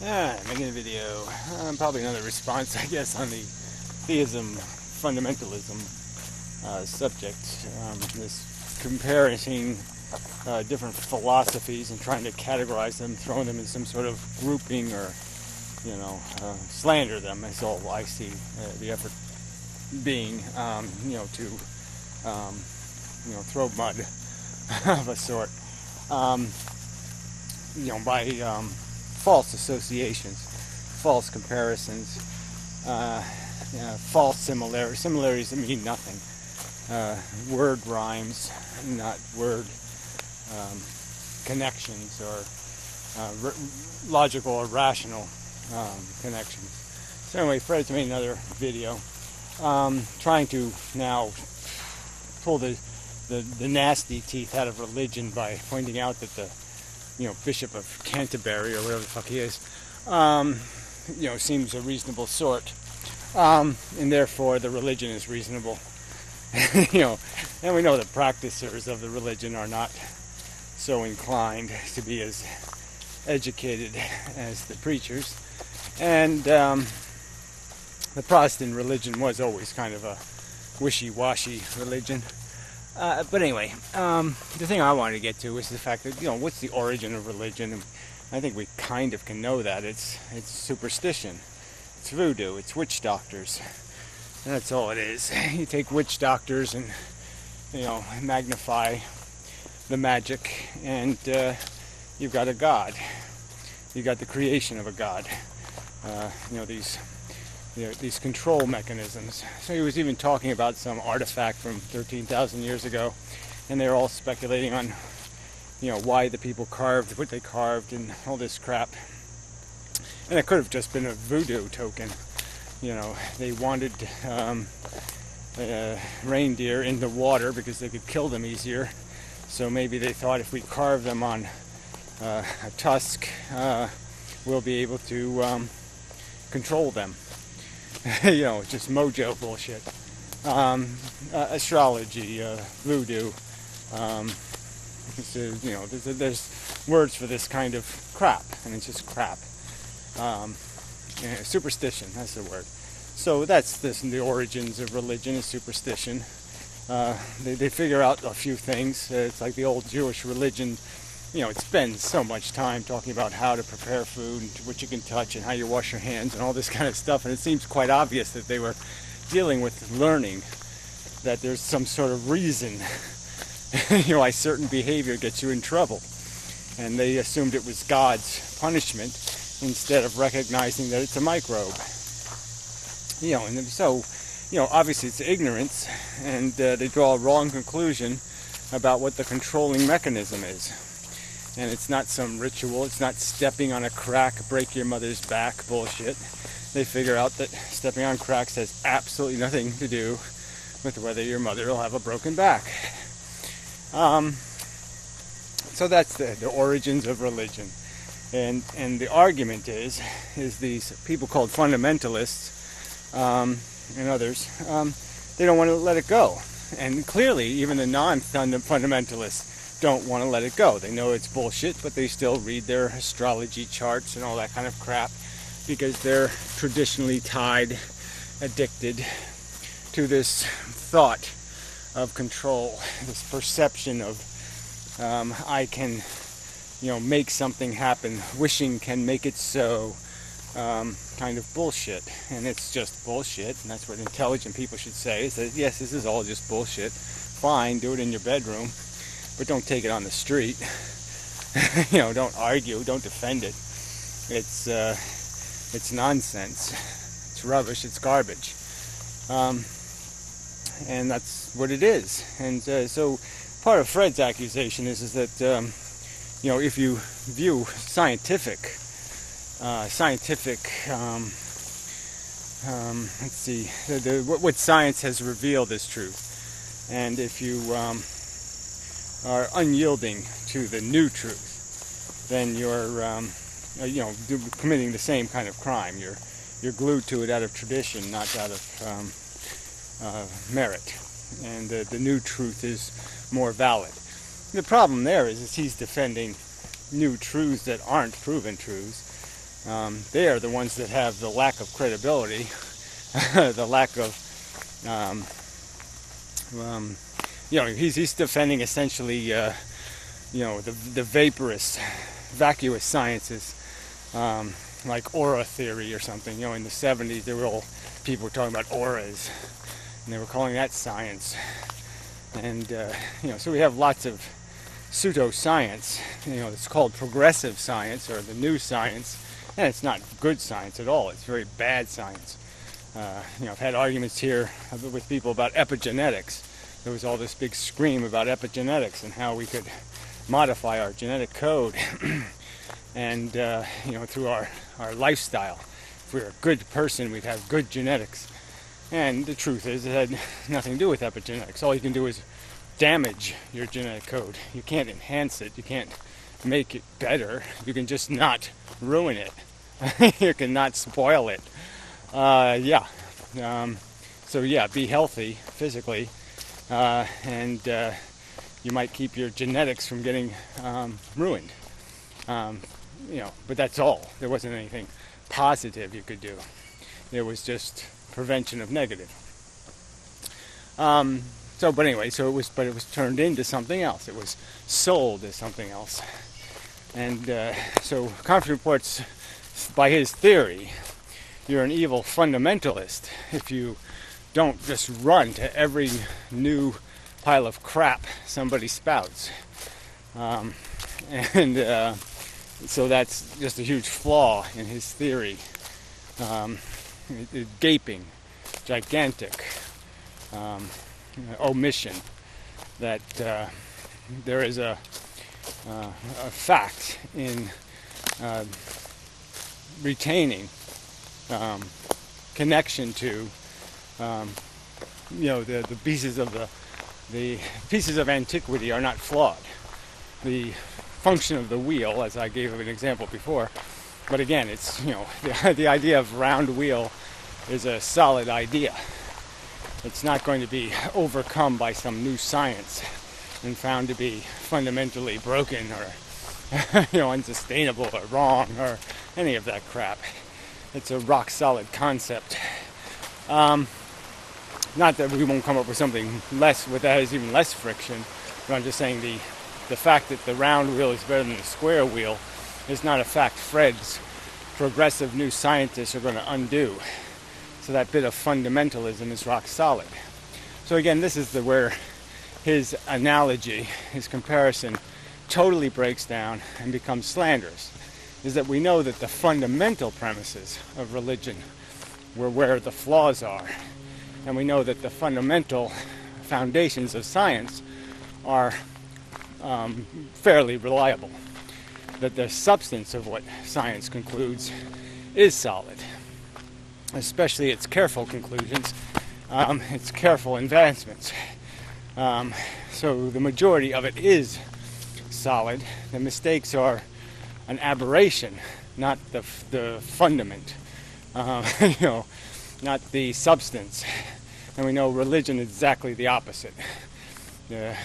Making a video. Probably another response, I guess, on the theism, fundamentalism subject. This comparing different philosophies and trying to categorize them, throwing them in some sort of grouping or, slander them is all I see the effort being, to, throw mud of a sort, by false associations, false comparisons, false similarities that mean nothing, word rhymes, not word connections or logical or rational connections. So anyway, Fred's made another video trying to now pull the nasty teeth out of religion by pointing out that the Bishop of Canterbury, or whatever the fuck he is, seems a reasonable sort, and therefore the religion is reasonable. And we know the practitioners of the religion are not so inclined to be as educated as the preachers, and the Protestant religion was always kind of a wishy-washy religion. But anyway, the thing I wanted to get to is the fact that, what's the origin of religion? And I think we kind of can know that. It's superstition. It's voodoo. It's witch doctors. And that's all it is. You take witch doctors and, magnify the magic, and you've got a god. You've got the creation of a god. These control mechanisms. So he was even talking about some artifact from 13,000 years ago, and they're all speculating on, why the people carved what they carved and all this crap. And it could have just been a voodoo token. They wanted reindeer in the water because they could kill them easier. So maybe they thought if we carve them on a tusk, we'll be able to control them. Just mojo bullshit. Astrology, voodoo. There's words for this kind of crap, and it's just crap. Superstition, that's the word. So that's the origins of religion is superstition. They figure out a few things. It's like the old Jewish religion. It spends so much time talking about how to prepare food and what you can touch and how you wash your hands and all this kind of stuff, and it seems quite obvious that they were dealing with learning, that there's some sort of reason why certain behavior gets you in trouble, and they assumed it was God's punishment instead of recognizing that it's a microbe. And so obviously it's ignorance, and they draw a wrong conclusion about what the controlling mechanism is. And it's not some ritual, it's not stepping on a crack, break your mother's back bullshit. They figure out that stepping on cracks has absolutely nothing to do with whether your mother will have a broken back. So that's the origins of religion. And the argument is these people called fundamentalists and others, they don't want to let it go. And clearly, even the non-fundamentalists don't want to let it go. They know it's bullshit, but they still read their astrology charts and all that kind of crap because they're traditionally tied, addicted to this thought of control, this perception of I can, make something happen, wishing can make it so, kind of bullshit. And it's just bullshit, and that's what intelligent people should say, is that yes, this is all just bullshit. Fine, do it in your bedroom, but don't take it on the street. Don't argue, don't defend it. It's nonsense. It's rubbish, it's garbage. And that's what it is. And so part of Fred's accusation is that, if you view scientific, let's see, what science has revealed is truth. And if you are unyielding to the new truth, then you're, committing the same kind of crime. You're glued to it out of tradition, not out of merit. And the new truth is more valid. The problem there is he's defending new truths that aren't proven truths, They are the ones that have the lack of credibility, the lack of, he's defending essentially, the vacuous sciences, like aura theory or something. In the 70s, people were talking about auras, and they were calling that science. And, so we have lots of pseudo-science. It's called progressive science, or the new science, and it's not good science at all. It's very bad science. I've had arguments here with people about epigenetics. There was all this big scream about epigenetics and how we could modify our genetic code and through our lifestyle. If we were a good person, we'd have good genetics. And the truth is, it had nothing to do with epigenetics. All you can do is damage your genetic code. You can't enhance it. You can't make it better. You can just not ruin it. You cannot spoil it. Be healthy physically, and you might keep your genetics from getting ruined. But that's all. There wasn't anything positive you could do. It was just prevention of negative. But it was turned into something else. It was sold as something else. And so Comfort reports, by his theory, you're an evil fundamentalist if you don't just run to every new pile of crap somebody spouts. So that's just a huge flaw in his theory. Gaping, gigantic omission that there is a fact in retaining connection to the pieces of antiquity are not flawed. The function of the wheel, as I gave an example before, but again, it's the idea of round wheel is a solid idea. It's not going to be overcome by some new science and found to be fundamentally broken or unsustainable or wrong or any of that crap. It's a rock solid concept. Not that we won't come up with something less that has even less friction, but I'm just saying the fact that the round wheel is better than the square wheel is not a fact Fred's progressive new scientists are going to undo. So that bit of fundamentalism is rock solid. So again, this is where his analogy, his comparison, totally breaks down and becomes slanderous. Is that we know that the fundamental premises of religion were where the flaws are. And we know that the fundamental foundations of science are fairly reliable. That the substance of what science concludes is solid. Especially its careful conclusions, its careful advancements. So the majority of it is solid. The mistakes are an aberration, not the fundament, not the substance. And we know religion is exactly the opposite. The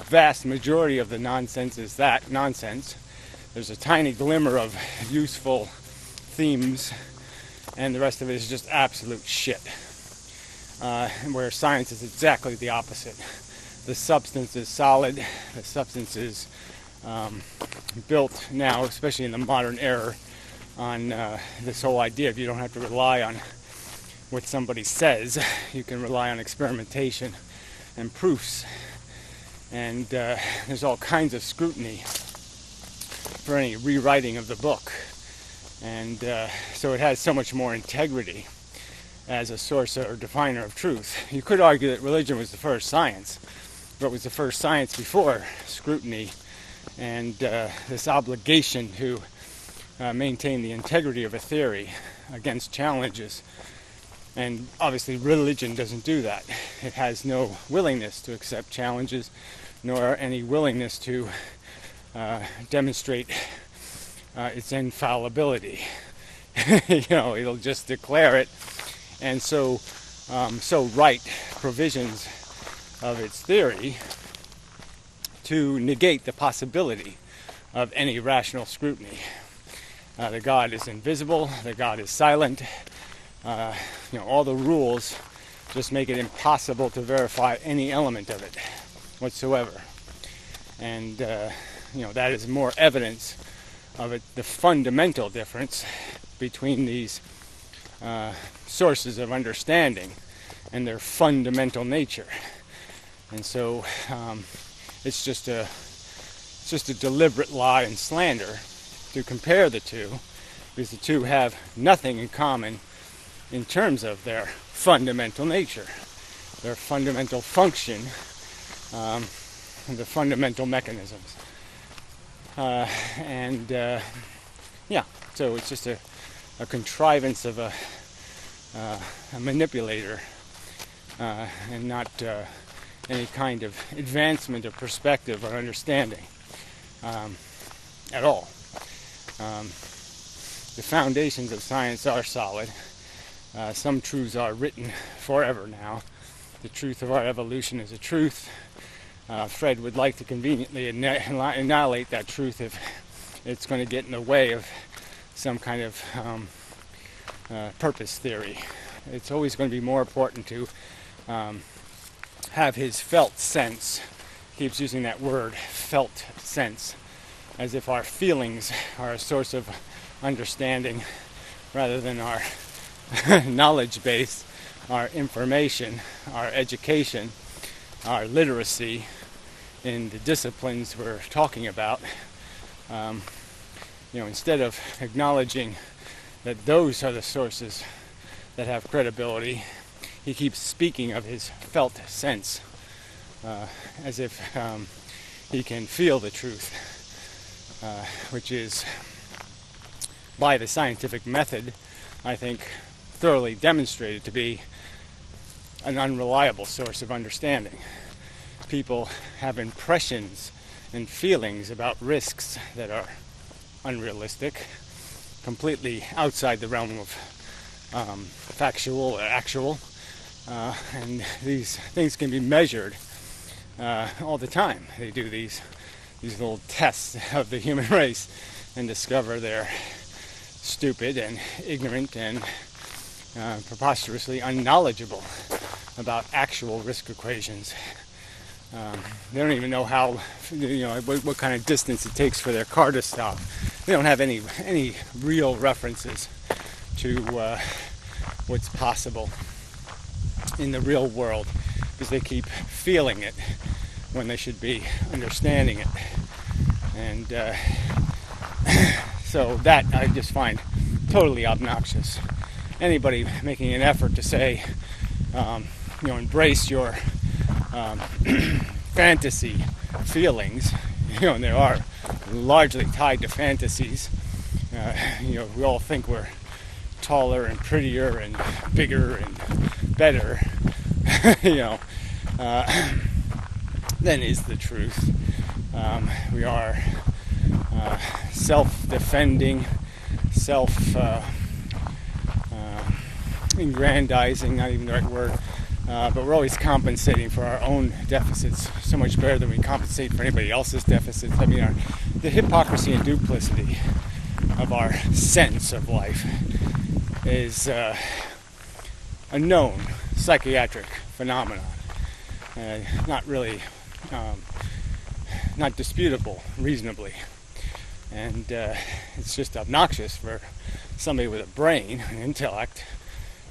vast majority of the nonsense is that nonsense. There's a tiny glimmer of useful themes, and the rest of it is just absolute shit. Where science is exactly the opposite. The substance is solid. The substance is built now, especially in the modern era, on this whole idea of you don't have to rely on what somebody says. You can rely on experimentation and proofs. And there's all kinds of scrutiny for any rewriting of the book. And so it has so much more integrity as a source or definer of truth. You could argue that religion was the first science, but it was the first science before scrutiny and this obligation to maintain the integrity of a theory against challenges. And obviously religion doesn't do that. It has no willingness to accept challenges, nor any willingness to demonstrate its infallibility. It'll just declare it, and so write provisions of its theory to negate the possibility of any rational scrutiny. that God is invisible, that God is silent. All the rules just make it impossible to verify any element of it whatsoever. And that is more evidence of it, the fundamental difference between these sources of understanding and their fundamental nature. And so it's just a deliberate lie and slander to compare the two, because the two have nothing in common in terms of their fundamental nature, their fundamental function, and the fundamental mechanisms. So it's just a contrivance of a manipulator, and not any kind of advancement of perspective or understanding at all. The foundations of science are solid. Some truths are written forever now. The truth of our evolution is a truth. Fred would like to conveniently annihilate that truth if it's going to get in the way of some kind of purpose theory. It's always going to be more important to have his felt sense. He keeps using that word, felt sense, as if our feelings are a source of understanding rather than our knowledge base, our information, our education, our literacy in the disciplines we're talking about. Instead of acknowledging that those are the sources that have credibility, he keeps speaking of his felt sense, as if he can feel the truth, which is, by the scientific method, I think, thoroughly demonstrated to be an unreliable source of understanding. People have impressions and feelings about risks that are unrealistic, completely outside the realm of factual or actual, and these things can be measured all the time. They do these little tests of the human race and discover they're stupid and ignorant and preposterously unknowledgeable about actual risk equations. They don't even know how, what kind of distance it takes for their car to stop. They don't have any real references to what's possible in the real world, because they keep feeling it when they should be understanding it. And so that I just find totally obnoxious. Anybody making an effort to say, embrace your fantasy feelings, and there are largely tied to fantasies. We all think we're taller and prettier and bigger and better, than is the truth. We are self-defending, aggrandizing, not even the right word, but we're always compensating for our own deficits so much better than we compensate for anybody else's deficits. I mean, the hypocrisy and duplicity of our sense of life is a known psychiatric phenomenon, not really, not disputable reasonably, and it's just obnoxious for somebody with a brain, an intellect,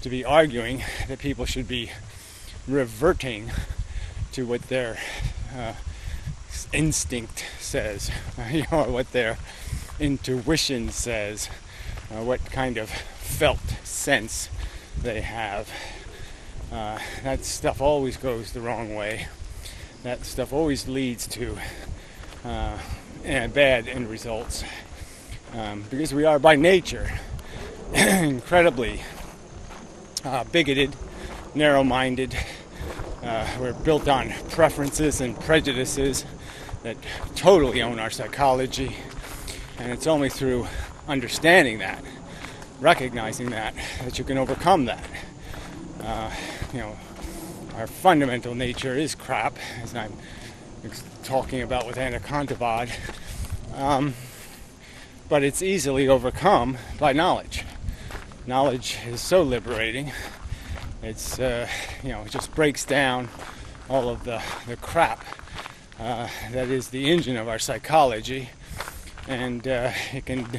to be arguing that people should be reverting to what their instinct says, or what their intuition says, what kind of felt sense they have. That stuff always goes the wrong way. That stuff always leads to bad end results, because we are by nature incredibly bigoted, narrow-minded. We're built on preferences and prejudices that totally own our psychology, and it's only through understanding that, recognizing that you can overcome that. Our fundamental nature is crap, as I'm talking about with Anna Kontavad, but it's easily overcome by knowledge. Knowledge is so liberating. It's it just breaks down all of the crap that is the engine of our psychology, and it can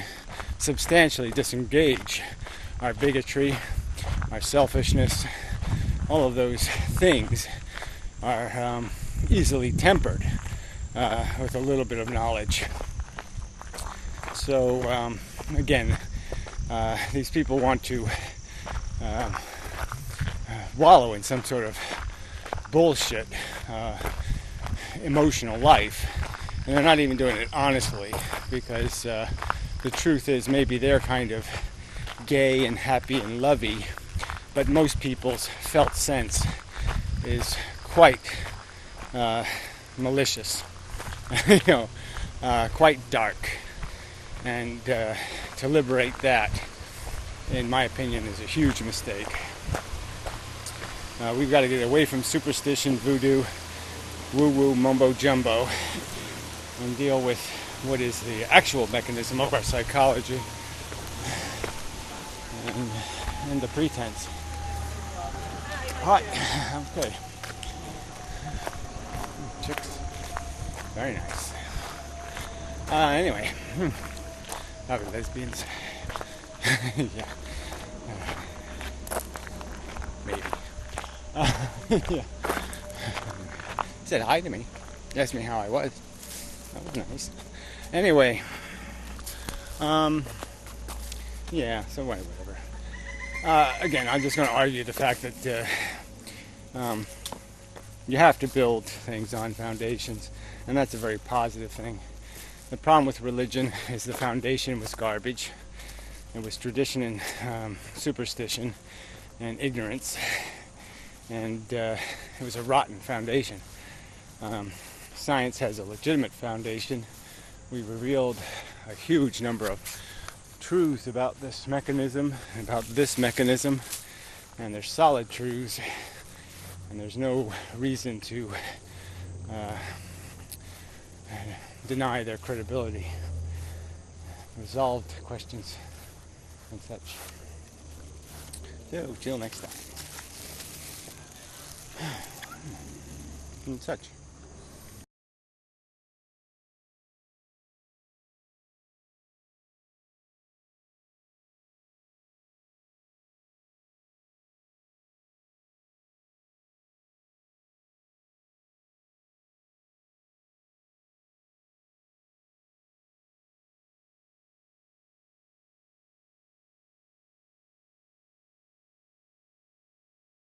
substantially disengage our bigotry, our selfishness. All of those things are easily tempered with a little bit of knowledge. So again, these people want to wallow in some sort of bullshit emotional life, and they're not even doing it honestly, because the truth is maybe they're kind of gay and happy and lovey, but most people's felt sense is quite malicious, quite dark, and to liberate that, in my opinion, is a huge mistake. We've got to get away from superstition, voodoo, woo-woo, mumbo-jumbo, and deal with what is the actual mechanism of our psychology and the pretense. Hi. Okay. Chicks. Very nice. Anyway. Probably lesbians. Yeah. Maybe. Yeah. Said hi to me. Asked me how I was. That was nice. Anyway. Yeah, so whatever. Again, I'm just going to argue the fact that you have to build things on foundations, and that's a very positive thing. The problem with religion is the foundation was garbage. It was tradition and superstition and ignorance, and it was a rotten foundation. Science has a legitimate foundation. We revealed a huge number of truths about this mechanism, and they're solid truths, and there's no reason to deny their credibility. Resolved questions and such. So, till next time. And such.